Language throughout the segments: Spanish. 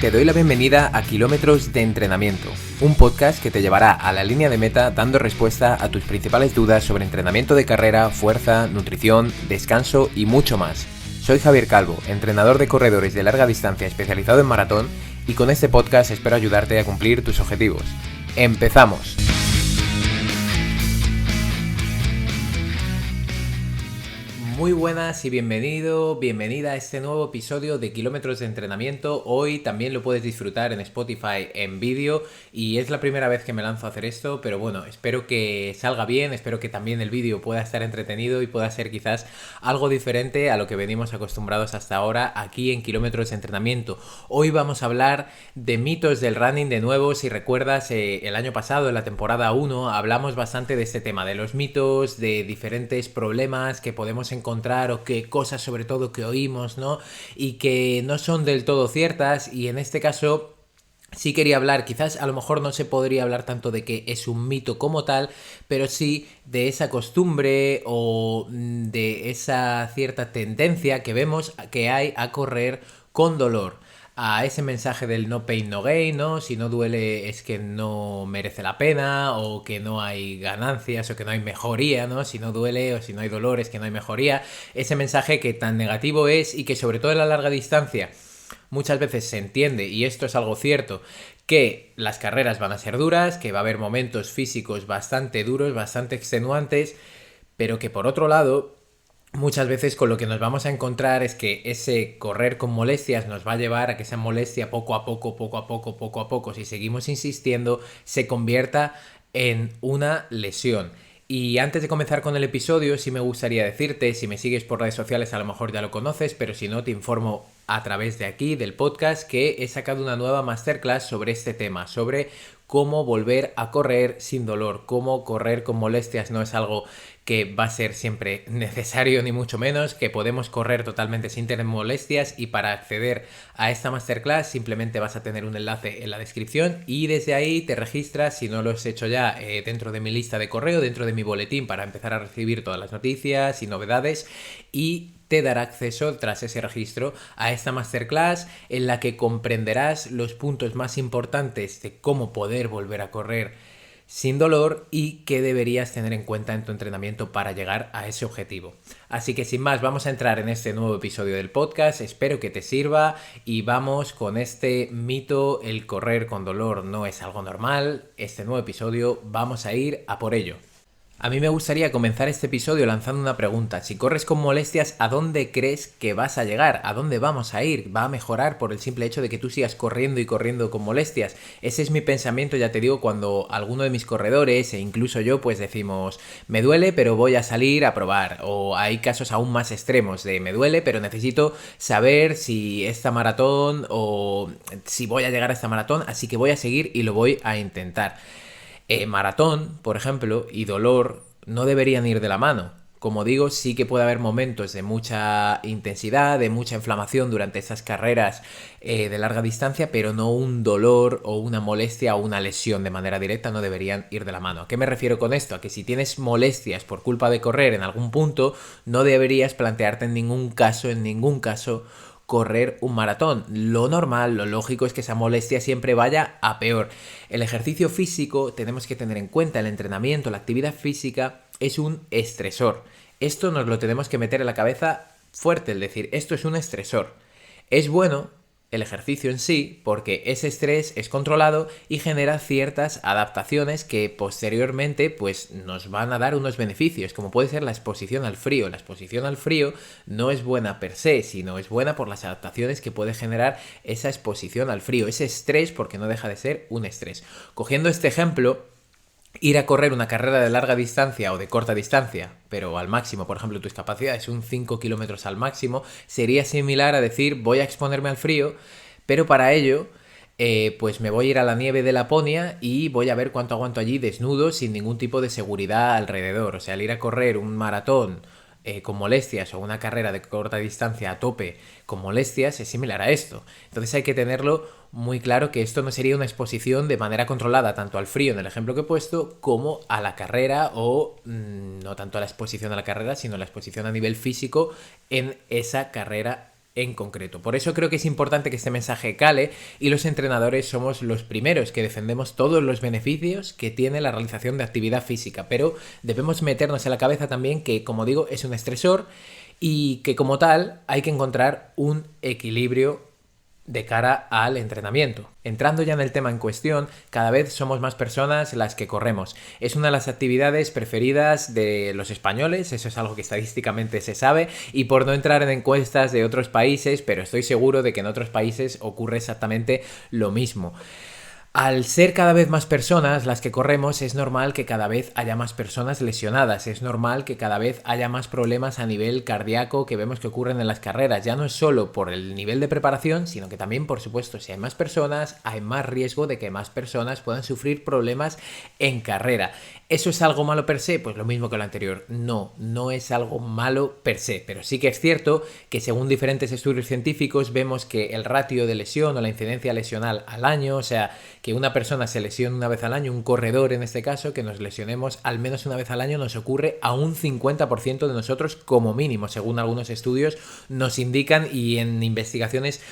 Te doy la bienvenida a Kilómetros de Entrenamiento, un podcast que te llevará a la línea de meta dando respuesta a tus principales dudas sobre entrenamiento de carrera, fuerza, nutrición, descanso y mucho más. Soy Javier Calvo, entrenador de corredores de larga distancia especializado en maratón, y con este podcast espero ayudarte a cumplir tus objetivos. ¡Empezamos! Muy buenas y bienvenida a este nuevo episodio de Kilómetros de Entrenamiento. Hoy también lo puedes disfrutar en Spotify en vídeo y es la primera vez que me lanzo a hacer esto, pero bueno, espero que salga bien, espero que también el vídeo pueda estar entretenido y pueda ser quizás algo diferente a lo que venimos acostumbrados hasta ahora aquí en Kilómetros de Entrenamiento. Hoy vamos a hablar de mitos del running de nuevo. Si recuerdas, el año pasado, en la temporada 1, hablamos bastante de este tema, de los mitos, de diferentes problemas que podemos encontrar o qué cosas sobre todo que oímos, ¿no? Y que no son del todo ciertas, y en este caso sí quería hablar, quizás a lo mejor no se podría hablar tanto de que es un mito como tal, pero sí de esa costumbre o de esa cierta tendencia que vemos que hay a correr con dolor. A ese mensaje del no pain no gain, ¿no? Si no duele es que no merece la pena, o que no hay ganancias, o que no hay mejoría, ¿no? Si no duele o si no hay dolor es que no hay mejoría. Ese mensaje que tan negativo es y que sobre todo en la larga distancia muchas veces se entiende, y esto es algo cierto, que las carreras van a ser duras, que va a haber momentos físicos bastante duros, bastante extenuantes, pero que por otro lado muchas veces con lo que nos vamos a encontrar es que ese correr con molestias nos va a llevar a que esa molestia poco a poco, si seguimos insistiendo, se convierta en una lesión. Y antes de comenzar con el episodio, sí me gustaría decirte, si me sigues por redes sociales a lo mejor ya lo conoces, pero si no te informo a través de aquí, del podcast, que he sacado una nueva masterclass sobre este tema, sobre cómo volver a correr sin dolor, cómo correr con molestias no es algo que va a ser siempre necesario ni mucho menos, que podemos correr totalmente sin tener molestias. Y para acceder a esta masterclass simplemente vas a tener un enlace en la descripción y desde ahí te registras, si no lo has hecho ya, dentro de mi lista de correo, dentro de mi boletín, para empezar a recibir todas las noticias y novedades, y te dará acceso tras ese registro a esta masterclass en la que comprenderás los puntos más importantes de cómo poder volver a correr sin dolor y qué deberías tener en cuenta en tu entrenamiento para llegar a ese objetivo. Así que sin más, vamos a entrar en este nuevo episodio del podcast, espero que te sirva y vamos con este mito: el correr con dolor no es algo normal. Este nuevo episodio vamos a ir a por ello. A mí me gustaría comenzar este episodio lanzando una pregunta. Si corres con molestias, ¿a dónde crees que vas a llegar? ¿A dónde vamos a ir? ¿Va a mejorar por el simple hecho de que tú sigas corriendo y corriendo con molestias? Ese es mi pensamiento, ya te digo, cuando alguno de mis corredores e incluso yo pues decimos: me duele pero voy a salir a probar. O hay casos aún más extremos de: me duele pero necesito saber si esta maratón o si voy a llegar a esta maratón, así que voy a seguir y lo voy a intentar. Maratón, por ejemplo, y dolor no deberían ir de la mano. Como digo, sí que puede haber momentos de mucha intensidad, de mucha inflamación durante esas carreras de larga distancia, pero no un dolor o una molestia o una lesión de manera directa, no deberían ir de la mano. ¿A qué me refiero con esto? A que si tienes molestias por culpa de correr en algún punto, no deberías plantearte en ningún caso, correr un maratón. Lo normal, lo lógico es que esa molestia siempre vaya a peor. El ejercicio físico, tenemos que tener en cuenta, el entrenamiento, la actividad física es un estresor. Esto nos lo tenemos que meter en la cabeza fuerte, es decir, esto es un estresor. Es bueno el ejercicio en sí porque ese estrés es controlado y genera ciertas adaptaciones que posteriormente pues nos van a dar unos beneficios, como puede ser la exposición al frío. La exposición al frío no es buena per se, sino es buena por las adaptaciones que puede generar esa exposición al frío, ese estrés, porque no deja de ser un estrés. Cogiendo este ejemplo, ir a correr una carrera de larga distancia o de corta distancia, pero al máximo, por ejemplo, tus capacidades un 5 kilómetros al máximo, sería similar a decir: voy a exponerme al frío, pero para ello pues me voy a ir a la nieve de Laponia y voy a ver cuánto aguanto allí desnudo, sin ningún tipo de seguridad alrededor. O sea, al ir a correr un maratón con molestias o una carrera de corta distancia a tope con molestias es similar a esto. Entonces hay que tenerlo muy claro, que esto no sería una exposición de manera controlada tanto al frío en el ejemplo que he puesto como a la carrera, o no tanto a la exposición a la carrera sino la exposición a nivel físico en esa carrera en concreto. Por eso creo que es importante que este mensaje cale y los entrenadores somos los primeros que defendemos todos los beneficios que tiene la realización de actividad física, pero debemos meternos en la cabeza también que, como digo, es un estresor y que como tal hay que encontrar un equilibrio de cara al entrenamiento. Entrando ya en el tema en cuestión, cada vez somos más personas las que corremos. Es una de las actividades preferidas de los españoles, eso es algo que estadísticamente se sabe, y por no entrar en encuestas de otros países, pero estoy seguro de que en otros países ocurre exactamente lo mismo. Al ser cada vez más personas las que corremos, es normal que cada vez haya más personas lesionadas, es normal que cada vez haya más problemas a nivel cardíaco que vemos que ocurren en las carreras. Ya no es solo por el nivel de preparación, sino que también, por supuesto, si hay más personas, hay más riesgo de que más personas puedan sufrir problemas en carrera. ¿Eso es algo malo per se? Pues lo mismo que lo anterior. No, no es algo malo per se, pero sí que es cierto que según diferentes estudios científicos vemos que el ratio de lesión o la incidencia lesional al año, o sea, que una persona se lesione una vez al año, un corredor en este caso, que nos lesionemos al menos una vez al año, nos ocurre a un 50% de nosotros como mínimo, según algunos estudios nos indican, y en investigaciones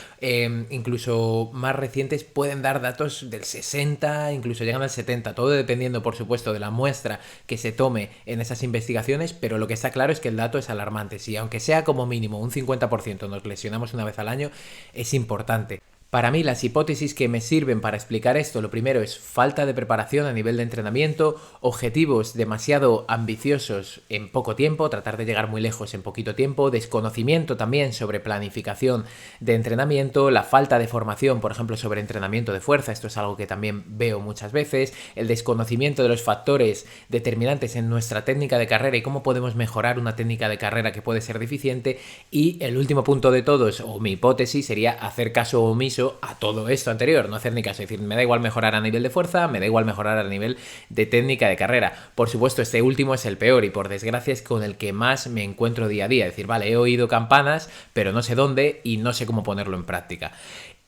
incluso más recientes pueden dar datos del 60, incluso llegan al 70, todo dependiendo por supuesto de la muestra que se tome en esas investigaciones, pero lo que está claro es que el dato es alarmante. Si aunque sea como mínimo un 50% nos lesionamos una vez al año, es importante. Para mí, las hipótesis que me sirven para explicar esto, lo primero es falta de preparación a nivel de entrenamiento, objetivos demasiado ambiciosos en poco tiempo, tratar de llegar muy lejos en poquito tiempo, desconocimiento también sobre planificación de entrenamiento, la falta de formación, por ejemplo, sobre entrenamiento de fuerza, esto es algo que también veo muchas veces, el desconocimiento de los factores determinantes en nuestra técnica de carrera y cómo podemos mejorar una técnica de carrera que puede ser deficiente, y el último punto de todos, o mi hipótesis, sería hacer caso omiso a todo esto anterior, no hacer ni caso, es decir, me da igual mejorar a nivel de fuerza, me da igual mejorar a nivel de técnica de carrera. Por supuesto, este último es el peor y por desgracia es con el que más me encuentro día a día, es decir, vale, he oído campanas, pero no sé dónde y no sé cómo ponerlo en práctica.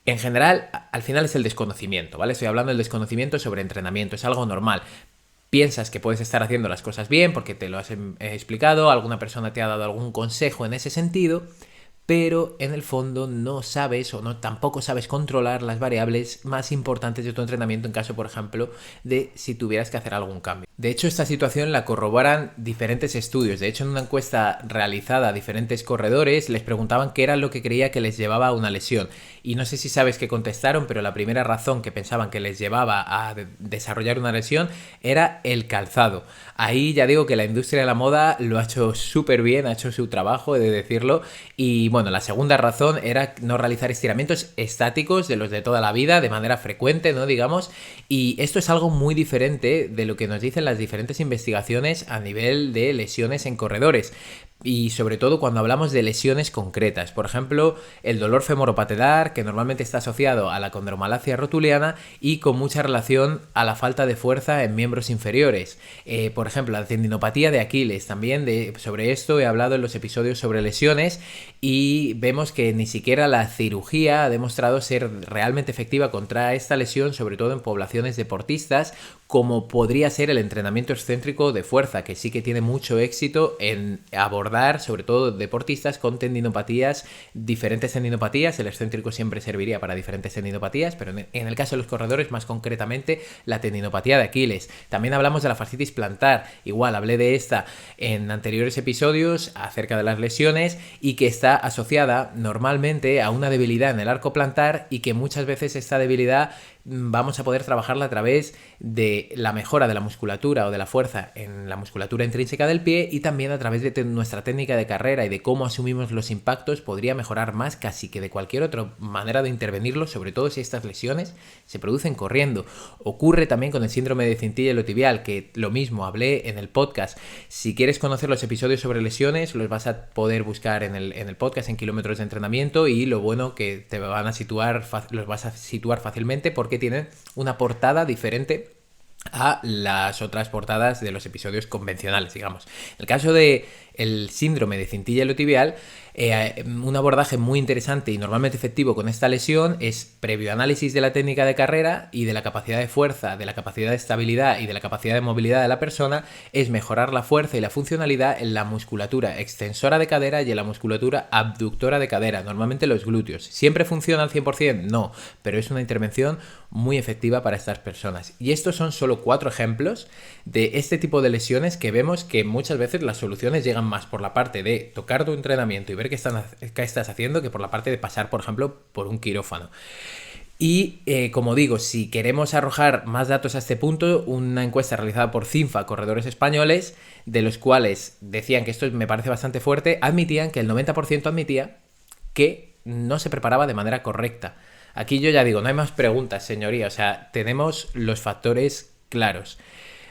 En general, al final es el desconocimiento, ¿vale? Estoy hablando del desconocimiento sobre entrenamiento, es algo normal. Piensas que puedes estar haciendo las cosas bien porque te lo has explicado, alguna persona te ha dado algún consejo en ese sentido, pero en el fondo no sabes o tampoco sabes controlar las variables más importantes de tu entrenamiento en caso, por ejemplo, de si tuvieras que hacer algún cambio. De hecho, esta situación la corroboran diferentes estudios. De hecho, en una encuesta realizada a diferentes corredores, les preguntaban qué era lo que creía que les llevaba a una lesión. Y no sé si sabes qué contestaron, pero la primera razón que pensaban que les llevaba a desarrollar una lesión era el calzado. Ahí ya digo que la industria de la moda lo ha hecho súper bien, ha hecho su trabajo, he de decirlo. Y bueno, la segunda razón era no realizar estiramientos estáticos de los de toda la vida, de manera frecuente, ¿no? Digamos. Y esto es algo muy diferente de lo que nos dicen las diferentes investigaciones a nivel de lesiones en corredores. Y sobre todo cuando hablamos de lesiones concretas, por ejemplo, el dolor femoropatelar, que normalmente está asociado a la condromalacia rotuliana y con mucha relación a la falta de fuerza en miembros inferiores. Por ejemplo, la tendinopatía de Aquiles, también sobre esto he hablado en los episodios sobre lesiones y vemos que ni siquiera la cirugía ha demostrado ser realmente efectiva contra esta lesión, sobre todo en poblaciones deportistas, como podría ser el entrenamiento excéntrico de fuerza, que sí que tiene mucho éxito en abordar, sobre todo deportistas con tendinopatías, diferentes tendinopatías. El excéntrico siempre serviría para diferentes tendinopatías, pero en el caso de los corredores, más concretamente, la tendinopatía de Aquiles. También hablamos de la fascitis plantar, igual hablé de esta en anteriores episodios acerca de las lesiones y que está asociada normalmente a una debilidad en el arco plantar y que muchas veces esta debilidad vamos a poder trabajarla a través de la mejora de la musculatura o de la fuerza en la musculatura intrínseca del pie y también a través de nuestra técnica de carrera y de cómo asumimos los impactos podría mejorar más casi que de cualquier otra manera de intervenirlo, sobre todo si estas lesiones se producen corriendo. Ocurre también con el síndrome de cintilla iliotibial, que lo mismo hablé en el podcast. Si quieres conocer los episodios sobre lesiones, los vas a poder buscar en el podcast en Kilómetros de Entrenamiento y lo bueno que te van a situar, los vas a situar fácilmente porque tienen una portada diferente a las otras portadas de los episodios convencionales, digamos. En el caso de el síndrome de cintilla iliotibial, un abordaje muy interesante y normalmente efectivo con esta lesión es, previo análisis de la técnica de carrera y de la capacidad de fuerza, de la capacidad de estabilidad y de la capacidad de movilidad de la persona, es mejorar la fuerza y la funcionalidad en la musculatura extensora de cadera y en la musculatura abductora de cadera, normalmente los glúteos. ¿Siempre funciona al 100%? No, pero es una intervención muy efectiva para estas personas. Y estos son solo 4 ejemplos de este tipo de lesiones que vemos que muchas veces las soluciones llegan más por la parte de tocar tu entrenamiento y ver qué estás haciendo que por la parte de pasar, por ejemplo, por un quirófano. Y como digo, si queremos arrojar más datos a este punto, una encuesta realizada por CINFA, corredores españoles, de los cuales decían que esto me parece bastante fuerte, admitían que el 90% admitía que no se preparaba de manera correcta. Aquí yo ya digo, no hay más preguntas, señoría, o sea, tenemos los factores claros.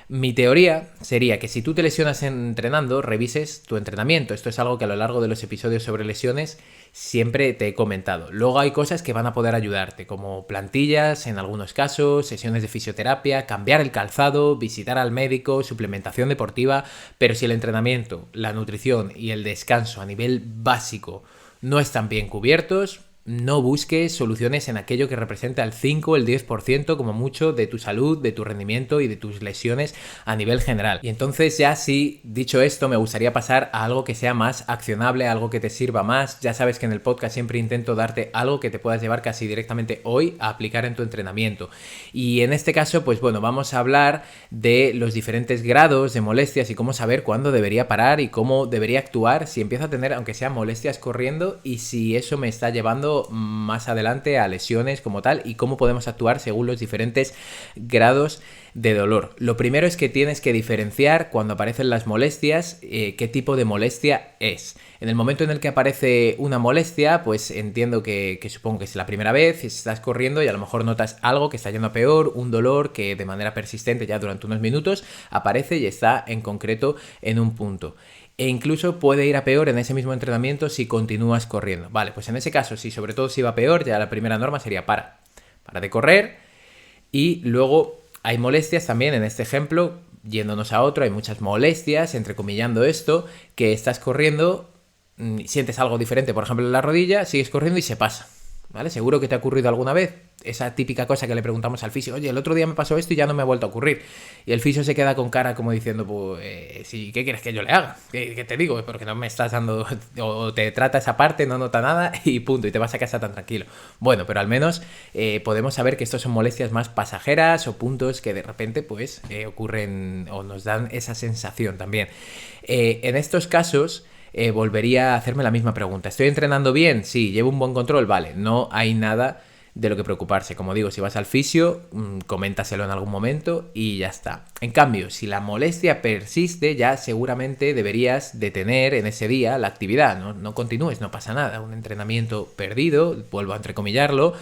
Mi teoría sería que si tú te lesionas entrenando, revises tu entrenamiento. Esto es algo que a lo largo de los episodios sobre lesiones siempre te he comentado. Luego hay cosas que van a poder ayudarte, como plantillas en algunos casos, sesiones de fisioterapia, cambiar el calzado, visitar al médico, suplementación deportiva, pero si el entrenamiento, la nutrición y el descanso a nivel básico no están bien cubiertos, no busques soluciones en aquello que representa el 5 o el 10% como mucho de tu salud, de tu rendimiento y de tus lesiones a nivel general. Y entonces ya sí, dicho esto, me gustaría pasar a algo que sea más accionable, algo que te sirva más. Ya sabes que en el podcast siempre intento darte algo que te puedas llevar casi directamente hoy a aplicar en tu entrenamiento. Y en este caso, pues bueno, vamos a hablar de los diferentes grados de molestias y cómo saber cuándo debería parar y cómo debería actuar si empiezo a tener, aunque sea molestias corriendo, y si eso me está llevando más adelante a lesiones como tal y cómo podemos actuar según los diferentes grados de dolor. Lo primero es que tienes que diferenciar cuando aparecen las molestias, qué tipo de molestia es. En el momento en el que aparece una molestia, pues entiendo que supongo que es la primera vez, si estás corriendo y a lo mejor notas algo que está yendo a peor, un dolor que de manera persistente ya durante unos minutos aparece y está en concreto en un punto. E incluso puede ir a peor en ese mismo entrenamiento si continúas corriendo. Vale, pues en ese caso, sobre todo si va peor, ya la primera norma sería para de correr. Y luego hay molestias también en este ejemplo, yéndonos a otro, hay muchas molestias, entrecomillando esto, que estás corriendo, sientes algo diferente, por ejemplo en la rodilla, sigues corriendo y se pasa. ¿Vale? Seguro que te ha ocurrido alguna vez esa típica cosa que le preguntamos al fisio, oye, el otro día me pasó esto y ya no me ha vuelto a ocurrir. Y el fisio se queda con cara como diciendo, pues, sí, ¿qué quieres que yo le haga? ¿Qué te digo? Porque no me estás dando, o te trata esa parte, no nota nada y punto, y te vas a casa tan tranquilo. Bueno, pero al menos podemos saber que estos son molestias más pasajeras o puntos que de repente, pues, ocurren o nos dan esa sensación también. En estos casos, volvería a hacerme la misma pregunta. ¿Estoy entrenando bien? Sí. ¿Llevo un buen control? Vale. No hay nada de lo que preocuparse. Como digo, si vas al fisio, coméntaselo en algún momento y ya está. En cambio, si la molestia persiste, ya seguramente deberías detener en ese día la actividad. No continúes, no pasa nada. Un entrenamiento perdido, vuelvo a entrecomillarlo,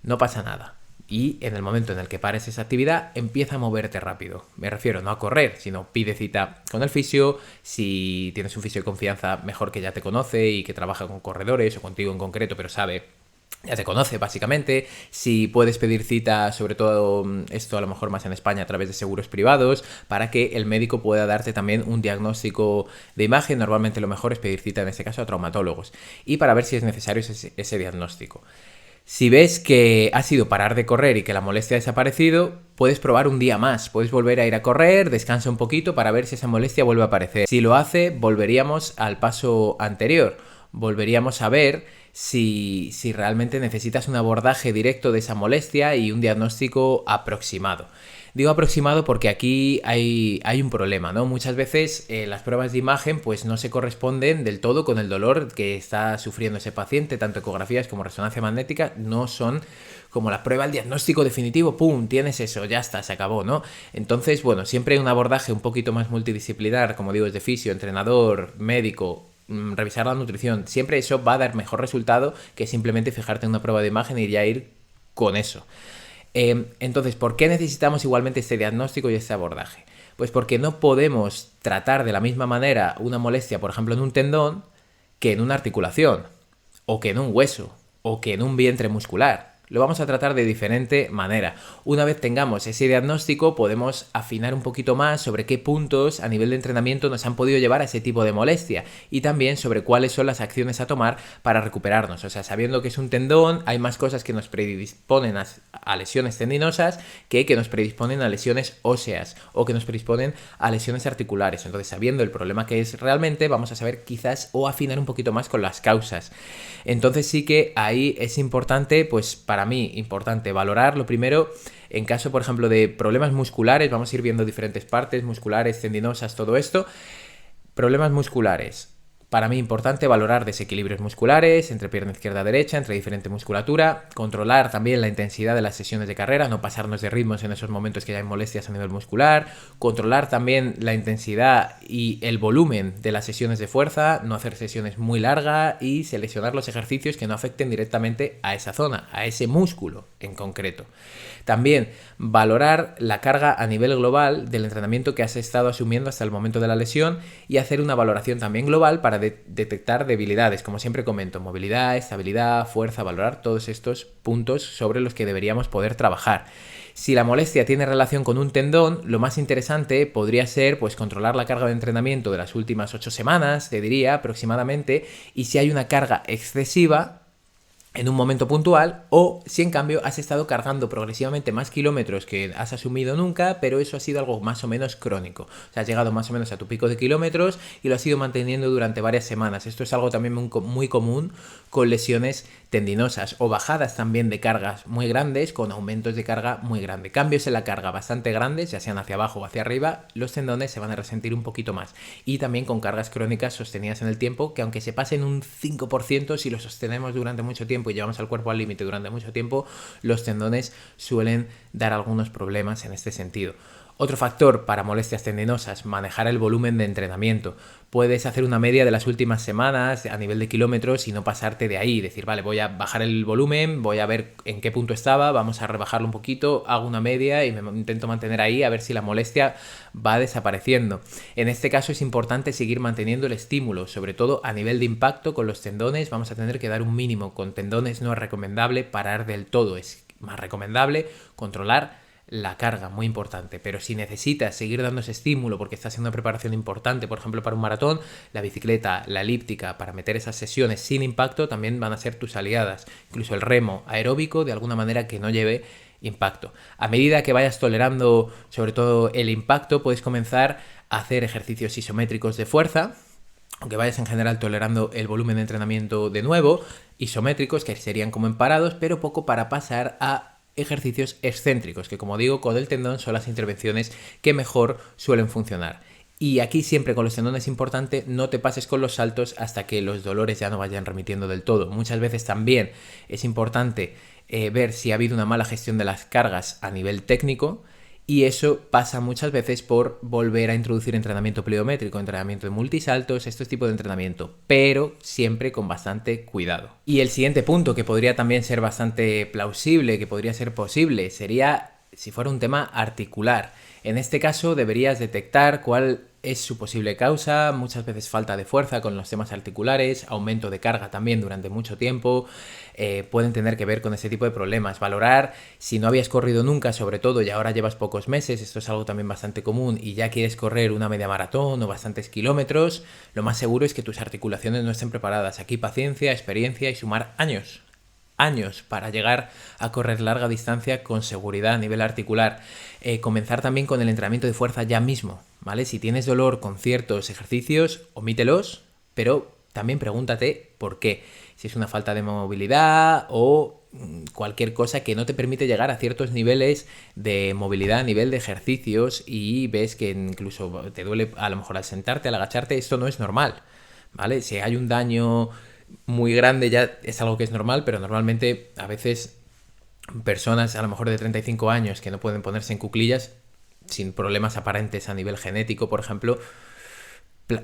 no pasa nada. Y en el momento en el que pares esa actividad, empieza a moverte rápido. Me refiero no a correr, sino pide cita con el fisio. Si tienes un fisio de confianza, mejor, que ya te conoce y que trabaja con corredores o contigo en concreto, pero ya te conoce básicamente. Si puedes pedir cita, sobre todo esto a lo mejor más en España, a través de seguros privados, para que el médico pueda darte también un diagnóstico de imagen. Normalmente lo mejor es pedir cita en este caso a traumatólogos y para ver si es necesario ese diagnóstico. Si ves que ha sido parar de correr y que la molestia ha desaparecido, puedes probar un día más. Puedes volver a ir a correr, descansa un poquito para ver si esa molestia vuelve a aparecer. Si lo hace, volveríamos al paso anterior. Volveríamos a ver si realmente necesitas un abordaje directo de esa molestia y un diagnóstico aproximado. Digo aproximado porque aquí hay un problema, ¿no? Muchas veces las pruebas de imagen pues no se corresponden del todo con el dolor que está sufriendo ese paciente, tanto ecografías como resonancia magnética no son como la prueba, el diagnóstico definitivo, ¡pum!, tienes eso, ya está, se acabó, ¿no? Entonces, bueno, siempre hay un abordaje un poquito más multidisciplinar, como digo, es de fisio, entrenador, médico, revisar la nutrición, siempre eso va a dar mejor resultado que simplemente fijarte en una prueba de imagen y ya ir con eso. Entonces, ¿por qué necesitamos igualmente este diagnóstico y este abordaje? Pues porque no podemos tratar de la misma manera una molestia, por ejemplo, en un tendón, que en una articulación, o que en un hueso, o que en un vientre muscular. lo vamos a tratar de diferente manera. Una vez tengamos ese diagnóstico, podemos afinar un poquito más sobre qué puntos a nivel de entrenamiento nos han podido llevar a ese tipo de molestia y también sobre cuáles son las acciones a tomar para recuperarnos. O sea, sabiendo que es un tendón, hay más cosas que nos predisponen a lesiones tendinosas que nos predisponen a lesiones óseas o que nos predisponen a lesiones articulares. Entonces, sabiendo el problema que es realmente, vamos a saber quizás o afinar un poquito más con las causas. Entonces sí que ahí es importante, pues para mí, importante valorar lo primero. En caso, por ejemplo, de problemas musculares, vamos a ir viendo diferentes partes musculares, tendinosas, todo esto. Problemas musculares. Para mí importante valorar desequilibrios musculares entre pierna izquierda y derecha, entre diferente musculatura, controlar también la intensidad de las sesiones de carrera, no pasarnos de ritmos en esos momentos que hay molestias a nivel muscular, controlar también la intensidad y el volumen de las sesiones de fuerza, no hacer sesiones muy largas y seleccionar los ejercicios que no afecten directamente a esa zona, a ese músculo en concreto. También valorar la carga a nivel global del entrenamiento que has estado asumiendo hasta el momento de la lesión y hacer una valoración también global para detectar debilidades. Como siempre comento, movilidad, estabilidad, fuerza, valorar todos estos puntos sobre los que deberíamos poder trabajar. Si la molestia tiene relación con un tendón, lo más interesante podría ser pues controlar la carga de entrenamiento de las últimas 8 semanas, te diría aproximadamente, y si hay una carga excesiva en un momento puntual, o si en cambio has estado cargando progresivamente más kilómetros que has asumido nunca, pero eso ha sido algo más o menos crónico. O sea, has llegado más o menos a tu pico de kilómetros y lo has ido manteniendo durante varias semanas. Esto es algo también muy común con lesiones tendinosas o bajadas también de cargas muy grandes con aumentos de carga muy grandes. Cambios en la carga bastante grandes, ya sean hacia abajo o hacia arriba, los tendones se van a resentir un poquito más. Y también con cargas crónicas sostenidas en el tiempo, que aunque se pasen un 5%, si lo sostenemos durante mucho tiempo y llevamos al cuerpo al límite durante mucho tiempo, los tendones suelen dar algunos problemas en este sentido. Otro factor para molestias tendinosas, manejar el volumen de entrenamiento. Puedes hacer una media de las últimas semanas a nivel de kilómetros y no pasarte de ahí. Decir, vale, voy a bajar el volumen, voy a ver en qué punto estaba, vamos a rebajarlo un poquito, hago una media y me intento mantener ahí a ver si la molestia va desapareciendo. En este caso es importante seguir manteniendo el estímulo, sobre todo a nivel de impacto con los tendones. Vamos a tener que dar un mínimo. Con tendones no es recomendable parar del todo, es más recomendable controlar la carga, muy importante. Pero si necesitas seguir dando ese estímulo porque estás haciendo una preparación importante, por ejemplo para un maratón, la bicicleta, la elíptica, para meter esas sesiones sin impacto también van a ser tus aliadas. Incluso el remo aeróbico, de alguna manera que no lleve impacto. A medida que vayas tolerando sobre todo el impacto, puedes comenzar a hacer ejercicios isométricos de fuerza, aunque vayas en general tolerando el volumen de entrenamiento de nuevo, isométricos que serían como en parados, pero poco para pasar a ejercicios excéntricos, que como digo, con el tendón son las intervenciones que mejor suelen funcionar. Y aquí siempre con los tendones es importante, no te pases con los saltos hasta que los dolores ya no vayan remitiendo del todo. Muchas veces también es importante ver si ha habido una mala gestión de las cargas a nivel técnico, y eso pasa muchas veces por volver a introducir entrenamiento pliométrico, entrenamiento de multisaltos, estos tipos de entrenamiento, pero siempre con bastante cuidado. Y el siguiente punto, que podría también ser bastante plausible, que podría ser posible, sería si fuera un tema articular. En este caso deberías detectar cuál es su posible causa, muchas veces falta de fuerza con los temas articulares, aumento de carga también durante mucho tiempo, pueden tener que ver con ese tipo de problemas. Valorar si no habías corrido nunca, sobre todo, y ahora llevas pocos meses, esto es algo también bastante común, y ya quieres correr una media maratón o bastantes kilómetros, lo más seguro es que tus articulaciones no estén preparadas. Aquí paciencia, experiencia y sumar años para llegar a correr larga distancia con seguridad a nivel articular. Comenzar también con el entrenamiento de fuerza ya mismo, ¿vale? Si tienes dolor con ciertos ejercicios, omítelos, pero también pregúntate por qué. Si es una falta de movilidad o cualquier cosa que no te permite llegar a ciertos niveles de movilidad a nivel de ejercicios y ves que incluso te duele a lo mejor al sentarte, al agacharte, esto no es normal, ¿vale? Si hay un daño muy grande ya es algo que es normal, pero normalmente a veces personas a lo mejor de 35 años que no pueden ponerse en cuclillas sin problemas aparentes a nivel genético, por ejemplo,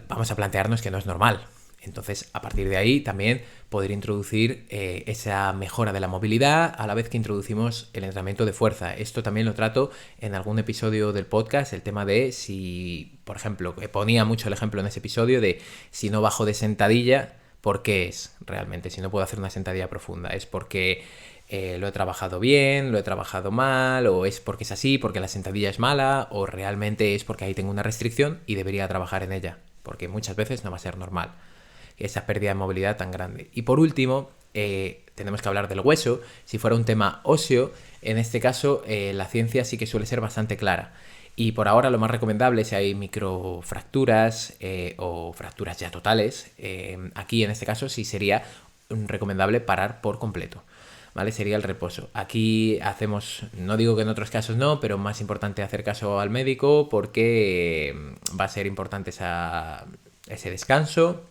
vamos a plantearnos que no es normal. Entonces, a partir de ahí también poder introducir esa mejora de la movilidad a la vez que introducimos el entrenamiento de fuerza. Esto también lo trato en algún episodio del podcast, el tema de si, por ejemplo, ponía mucho el ejemplo en ese episodio de si no bajo de sentadilla, ¿por qué es realmente? Si no puedo hacer una sentadilla profunda, es porque lo he trabajado bien, lo he trabajado mal, o es porque es así, porque la sentadilla es mala, o realmente es porque ahí tengo una restricción y debería trabajar en ella, porque muchas veces no va a ser normal esa pérdida de movilidad tan grande. Y por último, tenemos que hablar del hueso. Si fuera un tema óseo, en este caso la ciencia sí que suele ser bastante clara. Y por ahora lo más recomendable, si hay microfracturas o fracturas ya totales, aquí en este caso sí sería recomendable parar por completo. ¿Vale? Sería el reposo. Aquí hacemos, no digo que en otros casos no, pero más importante hacer caso al médico porque va a ser importante ese descanso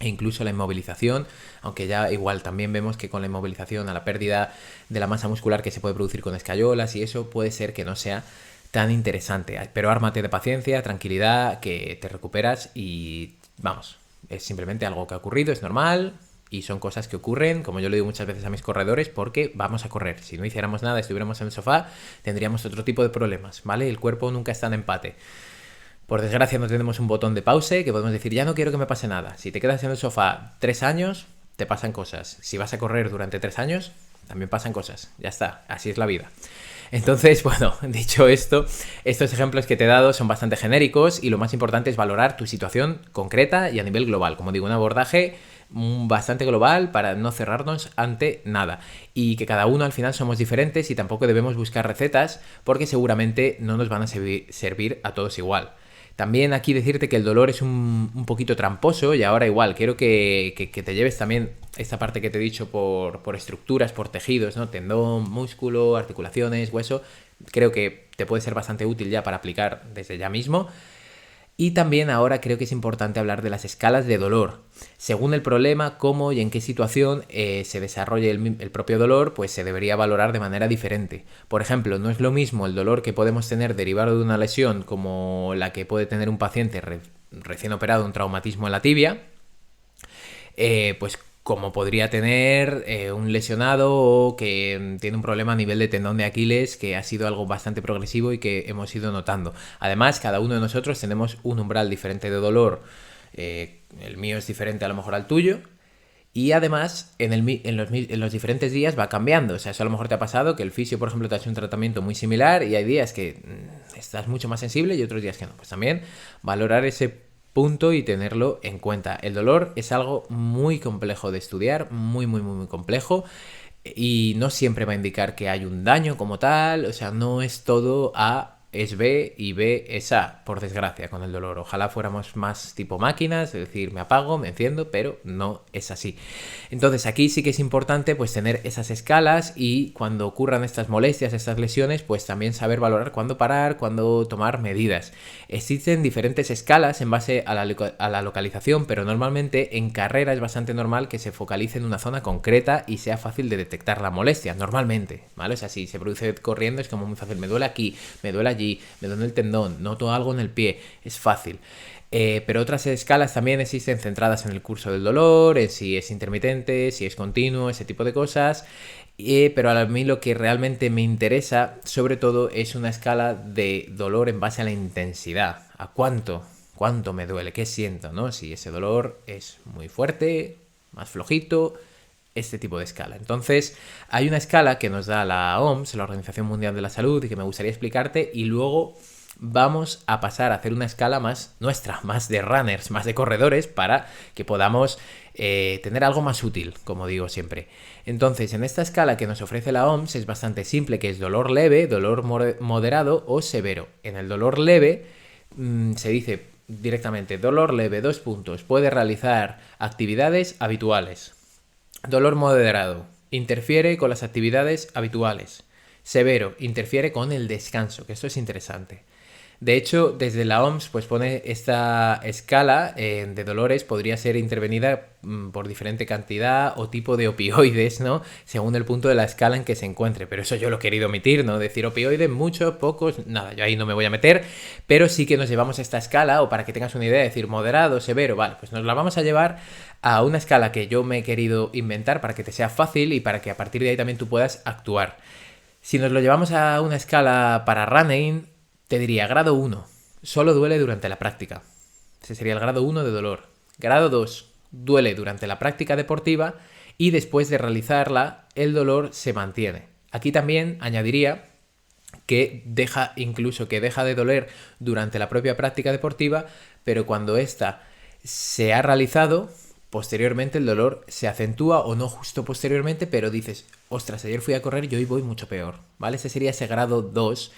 e incluso la inmovilización, aunque ya igual también vemos que con la inmovilización a la pérdida de la masa muscular que se puede producir con escayolas y eso puede ser que no sea tan interesante. Pero ármate de paciencia, tranquilidad, que te recuperas y vamos, es simplemente algo que ha ocurrido, es normal y son cosas que ocurren, como yo le digo muchas veces a mis corredores, porque vamos a correr. Si no hiciéramos nada, estuviéramos en el sofá, tendríamos otro tipo de problemas, ¿vale? El cuerpo nunca está en empate. Por desgracia no tenemos un botón de pause que podemos decir, ya no quiero que me pase nada. Si te quedas en el sofá 3 años, te pasan cosas. Si vas a correr durante 3 años, también pasan cosas. Ya está, así es la vida. Entonces, bueno, dicho esto, estos ejemplos que te he dado son bastante genéricos y lo más importante es valorar tu situación concreta y a nivel global. Como digo, un abordaje bastante global para no cerrarnos ante nada y que cada uno al final somos diferentes y tampoco debemos buscar recetas porque seguramente no nos van a servir a todos igual. También aquí decirte que el dolor es un poquito tramposo y ahora igual, quiero que te lleves también esta parte que te he dicho por estructuras, por tejidos, ¿no? Tendón, músculo, articulaciones, hueso. Creo que te puede ser bastante útil ya para aplicar desde ya mismo. Y también ahora creo que es importante hablar de las escalas de dolor. Según el problema, cómo y en qué situación se desarrolle el propio dolor, pues se debería valorar de manera diferente. Por ejemplo, no es lo mismo el dolor que podemos tener derivado de una lesión como la que puede tener un paciente recién operado, un traumatismo en la tibia, pues como podría tener un lesionado o que tiene un problema a nivel de tendón de Aquiles, que ha sido algo bastante progresivo y que hemos ido notando. Además, cada uno de nosotros tenemos un umbral diferente de dolor. El mío es diferente a lo mejor al tuyo. Y además, en los diferentes días va cambiando. O sea, eso a lo mejor te ha pasado que el fisio, por ejemplo, te ha hecho un tratamiento muy similar y hay días que estás mucho más sensible y otros días que no. Pues también valorar ese punto y tenerlo en cuenta. El dolor es algo muy complejo de estudiar, muy complejo y no siempre va a indicar que hay un daño como tal, o sea, no es todo A es B y B es A, por desgracia, con el dolor. Ojalá fuéramos más tipo máquinas, es decir, me apago, me enciendo, pero no es así. Entonces aquí sí que es importante pues tener esas escalas y cuando ocurran estas molestias, estas lesiones, pues también saber valorar cuándo parar, cuándo tomar medidas. Existen diferentes escalas en base a la localización, pero normalmente en carrera es bastante normal que se focalice en una zona concreta y sea fácil de detectar la molestia, normalmente, ¿vale? O sea, si se produce corriendo es como muy fácil, me duele aquí, me duele allí, me duele el tendón, noto algo en el pie, es fácil. Pero otras escalas también existen centradas en el curso del dolor, en si es intermitente, si es continuo, ese tipo de cosas. Pero a mí lo que realmente me interesa, sobre todo, es una escala de dolor en base a la intensidad. ¿A cuánto me duele? ¿Qué siento? ¿No? Si ese dolor es muy fuerte, más flojito, este tipo de escala. Entonces, hay una escala que nos da la OMS, la Organización Mundial de la Salud, y que me gustaría explicarte, y luego vamos a pasar a hacer una escala más nuestra, más de runners, más de corredores, para que podamos tener algo más útil, como digo siempre. Entonces, en esta escala que nos ofrece la OMS es bastante simple, que es dolor leve, dolor moderado o severo. En el dolor leve se dice directamente dolor leve, 2 puntos, puede realizar actividades habituales. Dolor moderado, interfiere con las actividades habituales. Severo, interfiere con el descanso, que esto es interesante. De hecho, desde la OMS pues pone esta escala de dolores podría ser intervenida por diferente cantidad o tipo de opioides, ¿no? Según el punto de la escala en que se encuentre. Pero eso yo lo he querido omitir, ¿no? Decir opioides, muchos, pocos, nada, yo ahí no me voy a meter. Pero sí que nos llevamos esta escala, o para que tengas una idea, decir moderado, severo, vale, pues nos la vamos a llevar a una escala que yo me he querido inventar para que te sea fácil y para que a partir de ahí también tú puedas actuar. Si nos lo llevamos a una escala para running, te diría grado 1, solo duele durante la práctica. Ese sería el grado 1 de dolor. Grado 2, duele durante la práctica deportiva. y después de realizarla el dolor se mantiene. Aquí también añadiría que deja de doler durante la propia práctica deportiva, pero cuando ésta se ha realizado, posteriormente el dolor se acentúa, o no justo posteriormente, pero dices, ostras, ayer fui a correr y hoy voy mucho peor, ¿vale? Ese sería ese grado 2.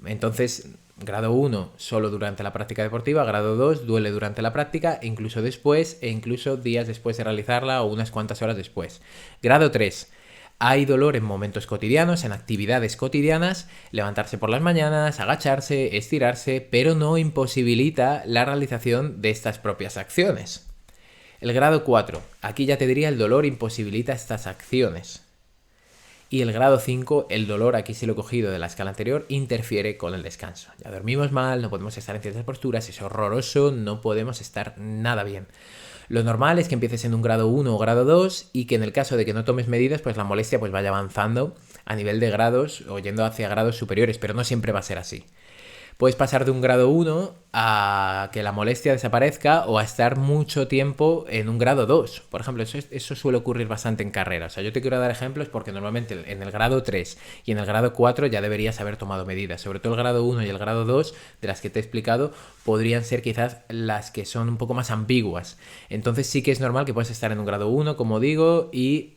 Entonces, grado 1 solo durante la práctica deportiva, grado 2 duele durante la práctica, incluso después, e incluso días después de realizarla o unas cuantas horas después. Grado 3. Hay dolor en momentos cotidianos, en actividades cotidianas, levantarse por las mañanas, agacharse, estirarse, pero no imposibilita la realización de estas propias acciones. El grado 4. Aquí ya te diría el dolor imposibilita estas acciones. Y el grado 5, el dolor, aquí sí lo he cogido de la escala anterior, interfiere con el descanso. Ya dormimos mal, no podemos estar en ciertas posturas, es horroroso, no podemos estar nada bien. Lo normal es que empieces en un grado 1 o grado 2 y que en el caso de que no tomes medidas, pues la molestia pues vaya avanzando a nivel de grados o yendo hacia grados superiores, pero no siempre va a ser así. Puedes pasar de un grado 1 a que la molestia desaparezca o a estar mucho tiempo en un grado 2. Por ejemplo, eso suele ocurrir bastante en carrera. O sea, yo te quiero dar ejemplos porque normalmente en el grado 3 y en el grado 4 ya deberías haber tomado medidas. Sobre todo el grado 1 y el grado 2, de las que te he explicado, podrían ser quizás las que son un poco más ambiguas. Entonces sí que es normal que puedas estar en un grado 1, como digo, y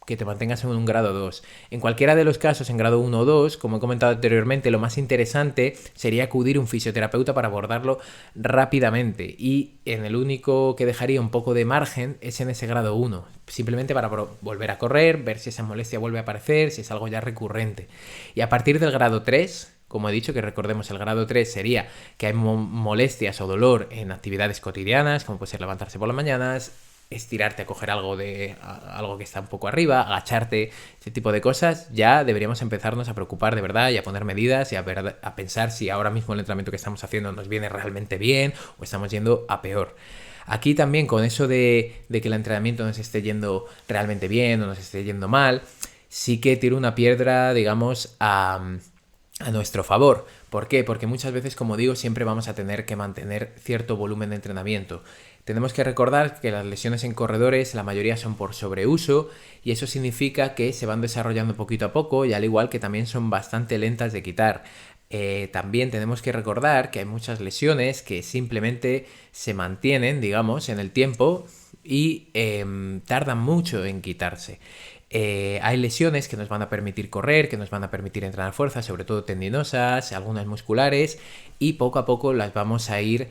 que te mantengas en un grado 2. En cualquiera de los casos, en grado 1 o 2, como he comentado anteriormente, lo más interesante sería acudir a un fisioterapeuta para abordarlo rápidamente. Y en el único que dejaría un poco de margen es en ese grado 1. Simplemente para volver a correr, ver si esa molestia vuelve a aparecer, si es algo ya recurrente. Y a partir del grado 3... Como he dicho, que recordemos, el grado 3 sería que hay molestias o dolor en actividades cotidianas, como puede ser levantarse por las mañanas, estirarte a coger algo que está un poco arriba, agacharte, ese tipo de cosas. Ya deberíamos empezarnos a preocupar de verdad y a poner medidas y a pensar si ahora mismo el entrenamiento que estamos haciendo nos viene realmente bien o estamos yendo a peor. Aquí también con eso de que el entrenamiento nos esté yendo realmente bien o nos esté yendo mal, sí que tiro una piedra, digamos, a nuestro favor. ¿Por qué? Porque muchas veces, como digo, siempre vamos a tener que mantener cierto volumen de entrenamiento. Tenemos que recordar que las lesiones en corredores, la mayoría son por sobreuso, y eso significa que se van desarrollando poquito a poco, y al igual que también son bastante lentas de quitar. También tenemos que recordar que hay muchas lesiones que simplemente se mantienen, digamos, en el tiempo y tardan mucho en quitarse. Hay lesiones que nos van a permitir correr, que nos van a permitir entrenar fuerza, sobre todo tendinosas, algunas musculares, y poco a poco las vamos a ir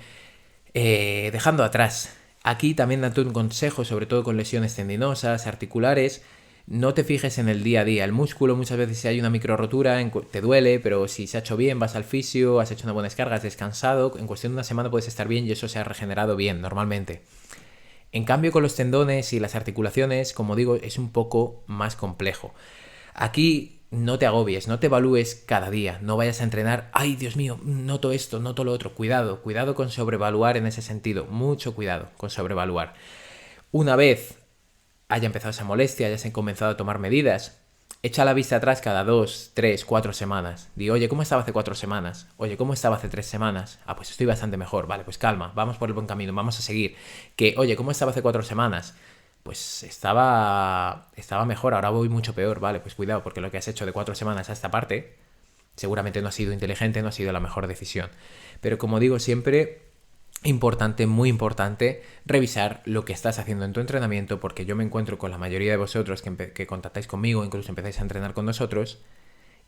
dejando atrás. Aquí también date un consejo, sobre todo con lesiones tendinosas, articulares. No te fijes en el día a día. El músculo, muchas veces si hay una micro rotura te duele, pero si se ha hecho bien, vas al fisio, has hecho una buena descarga, has descansado, en cuestión de una semana puedes estar bien y eso se ha regenerado bien normalmente. En cambio, con los tendones y las articulaciones, como digo, es un poco más complejo. Aquí no te agobies, no te evalúes cada día, no vayas a entrenar, ay Dios mío, noto esto, noto lo otro. Cuidado con sobrevaluar en ese sentido, mucho cuidado con sobrevaluar. Una vez haya empezado esa molestia, hayas comenzado a tomar medidas, echa la vista atrás cada 2, 3, 4 semanas. Di, oye, ¿cómo estaba hace 4 semanas? Oye, ¿cómo estaba hace 3 semanas? Ah, pues estoy bastante mejor. Vale, pues calma, vamos por el buen camino, vamos a seguir. Que, oye, ¿cómo estaba hace 4 semanas? Pues estaba mejor, ahora voy mucho peor. Vale, pues cuidado, porque lo que has hecho de 4 semanas a esta parte seguramente no ha sido inteligente, no ha sido la mejor decisión. Pero como digo siempre, importante, muy importante, revisar lo que estás haciendo en tu entrenamiento, porque yo me encuentro con la mayoría de vosotros que contactáis conmigo, incluso empezáis a entrenar con nosotros,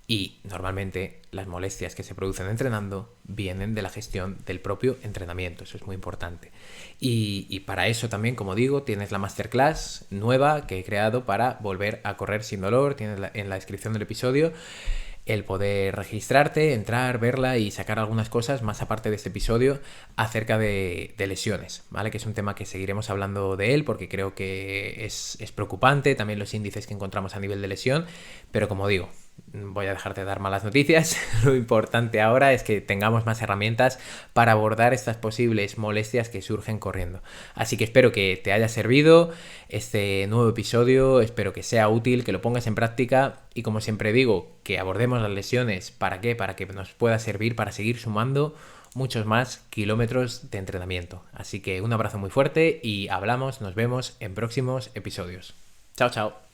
y normalmente las molestias que se producen entrenando vienen de la gestión del propio entrenamiento. Eso es muy importante. Y para eso también, como digo, tienes la masterclass nueva que he creado para volver a correr sin dolor. Tienes en la descripción del episodio el poder registrarte, entrar, verla y sacar algunas cosas más aparte de este episodio acerca de lesiones, ¿vale? Que es un tema que seguiremos hablando de él porque creo que es preocupante, también los índices que encontramos a nivel de lesión, pero como digo, voy a dejarte de dar malas noticias. Lo importante ahora es que tengamos más herramientas para abordar estas posibles molestias que surgen corriendo. Así que espero que te haya servido este nuevo episodio, espero que sea útil, que lo pongas en práctica y como siempre digo, que abordemos las lesiones. ¿Para qué? Para que nos pueda servir para seguir sumando muchos más kilómetros de entrenamiento. Así que un abrazo muy fuerte y nos vemos en próximos episodios. Chao, chao.